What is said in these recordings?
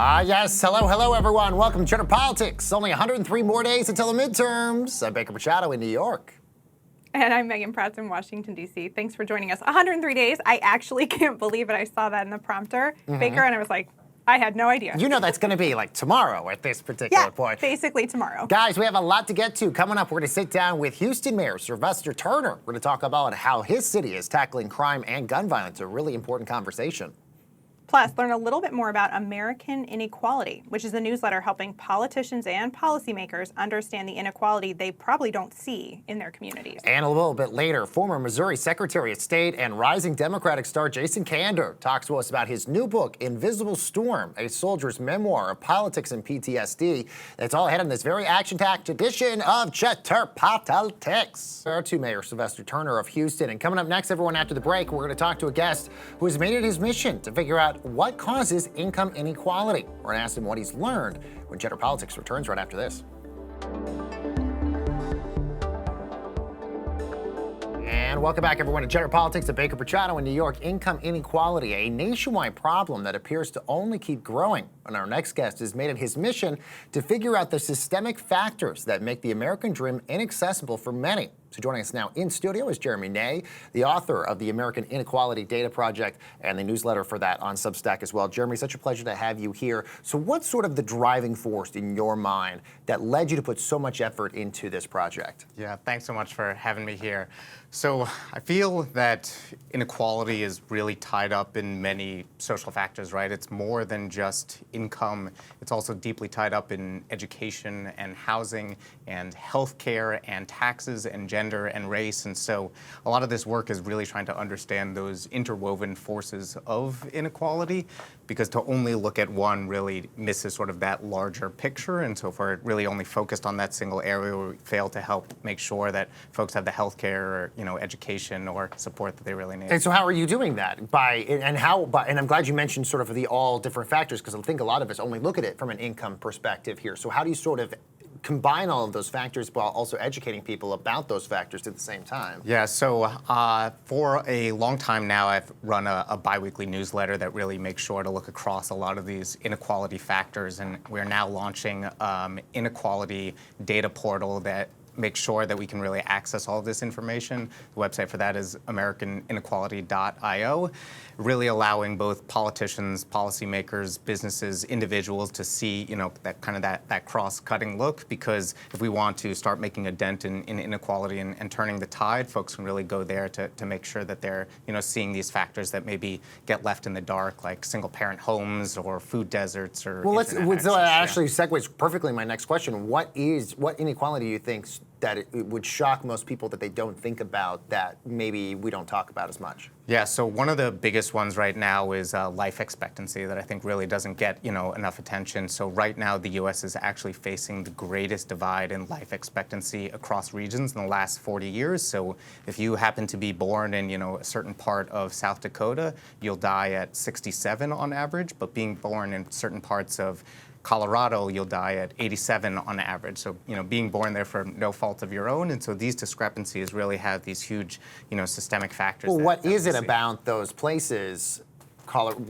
Yes. Hello, everyone. Welcome to Cheddar Politics. Only 103 more days until the midterms. I'm Baker Machado in New York. And I'm Megan Pratt in Washington, D.C. Thanks for joining us. 103 days. I actually can't believe it. I saw that in the prompter, Baker, and I was like, I had no idea. You know that's going to be like tomorrow at this particular point. Basically tomorrow. Guys, we have a lot to get to. Coming up, we're going to sit down with Houston Mayor Sylvester Turner. We're going to talk about how his city is tackling crime and gun violence, a really important conversation. Plus, learn a little bit more about American Inequality, which is a newsletter helping politicians and policymakers understand the inequality they probably don't see in their communities. And a little bit later, former Missouri Secretary of State and rising Democratic star Jason Kander talks to us about his new book, Invisible Storm, a soldier's memoir of politics and PTSD. That's all ahead in this very action-packed edition of Cheddar Politics. Our to Mayor Sylvester Turner of Houston. And coming up next, everyone, after the break, we're going to talk to a guest who has made it his mission to figure out what causes income inequality. We're going to ask him what he's learned when Cheddar Politics returns right after this. And welcome back, everyone, to Cheddar Politics at Baker Machado in New York. Income inequality, a nationwide problem that appears to only keep growing. And our next guest has made it his mission to figure out the systemic factors that make the American dream inaccessible for many. So joining us now in studio is Jeremy Ney, the author of the American Inequality Data Project and the newsletter for that on Substack as well. Jeremy, such a pleasure to have you here. So what's sort of the driving force in your mind that led you to put so much effort into this project? Yeah, thanks so much for having me here. So I feel that inequality is really tied up in many social factors, right? It's more than just income. It's also deeply tied up in education and housing and healthcare and taxes and gender and race. And so a lot of this work is really trying to understand those interwoven forces of inequality, because to only look at one really misses sort of that larger picture. And so if we're really only focused on that single area, we fail to help make sure that folks have the healthcare or, education or support that they really need. And so how are you doing that? And I'm glad you mentioned sort of the all different factors, because I think a lot of us only look at it from an income perspective here. So how do you sort of combine all of those factors while also educating people about those factors at the same time? Yeah, so for a long time now, I've run a biweekly newsletter that really makes sure to look across a lot of these inequality factors, and we're now launching inequality data portal that make sure that we can really access all of this information. The website for that is AmericanInequality.io, really allowing both politicians, policymakers, businesses, individuals to see, that cross-cutting look, because if we want to start making a dent in inequality and turning the tide, folks can really go there to make sure that they're, seeing these factors that maybe get left in the dark, like single-parent homes or food deserts or that actually segues perfectly my next question. What inequality do you think that it would shock most people that they don't think about, that maybe we don't talk about as much? Yeah, so one of the biggest ones right now is life expectancy that I think really doesn't get, enough attention. So right now, the U.S. is actually facing the greatest divide in life expectancy across regions in the last 40 years. So if you happen to be born in, a certain part of South Dakota, you'll die at 67 on average, but being born in certain parts of Colorado, you'll die at 87 on average. So, being born there for no fault of your own. And so these discrepancies really have these huge, systemic factors. Well, what is it about those places,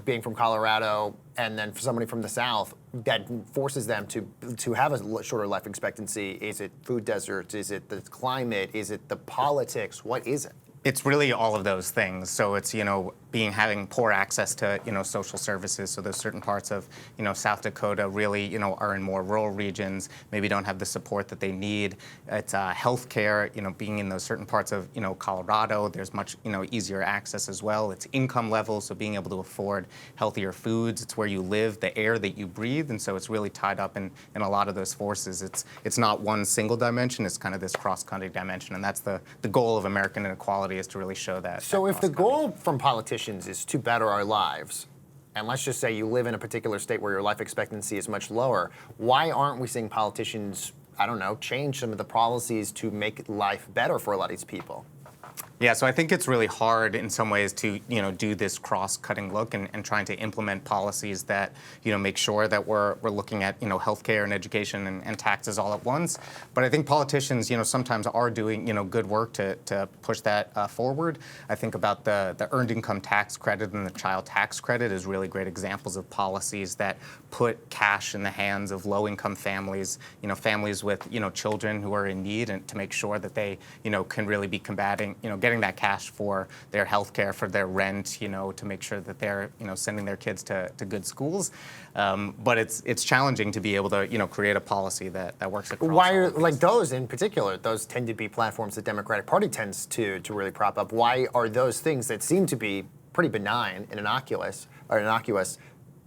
being from Colorado and then for somebody from the South, that forces them to have a shorter life expectancy? Is it food deserts? Is it the climate? Is it the politics? What is it? It's really all of those things. So it's, having poor access to, social services. So there's certain parts of, South Dakota really, are in more rural regions, maybe don't have the support that they need. It's healthcare, being in those certain parts of, Colorado, there's much, easier access as well. It's income levels, so being able to afford healthier foods. It's where you live, the air that you breathe. And so it's really tied up in a lot of those forces. It's not one single dimension, it's kind of this cross-cutting dimension. And that's the goal of American Inequality, is to really show that. So if the goal from politicians is to better our lives, and let's just say you live in a particular state where your life expectancy is much lower, why aren't we seeing politicians, change some of the policies to make life better for a lot of these people? Yeah, so I think it's really hard in some ways to do this cross-cutting look and trying to implement policies that make sure that we're looking at healthcare and education and taxes all at once. But I think politicians sometimes are doing good work to push that forward. I think about the earned income tax credit and the child tax credit as really great examples of policies that put cash in the hands of low-income families, families with children who are in need, and to make sure that they can really be combating getting that cash for their health care, for their rent, to make sure that they're, sending their kids to good schools. But it's challenging to be able to, create a policy that works across. Why are, like those in particular, those tend to be platforms the Democratic Party tends to really prop up. Why are those things that seem to be pretty benign and innocuous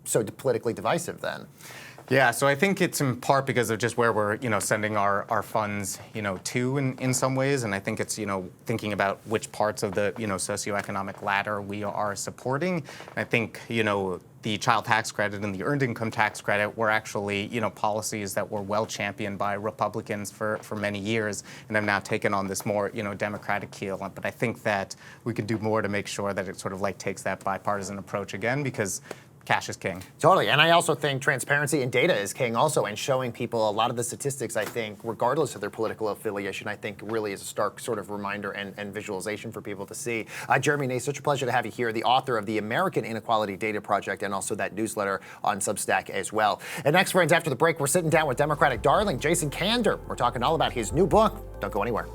so politically divisive then? Yeah, so I think it's in part because of just where we're, sending our funds, to in some ways, and I think it's, thinking about which parts of the, socioeconomic ladder we are supporting. And I think, the child tax credit and the earned income tax credit were actually, policies that were well championed by Republicans for many years, and have now taken on this more, Democratic keel. But I think that we can do more to make sure that it sort of like takes that bipartisan approach again, because cash is king. Totally, and I also think transparency and data is king also, and showing people a lot of the statistics, I think, regardless of their political affiliation, I think really is a stark sort of reminder and visualization for people to see. Jeremy Nate, such a pleasure to have you here, the author of the American Inequality Data Project and also that newsletter on Substack as well. And next, friends, after the break, we're sitting down with Democratic darling Jason Kander. We're talking all about his new book. Don't go anywhere.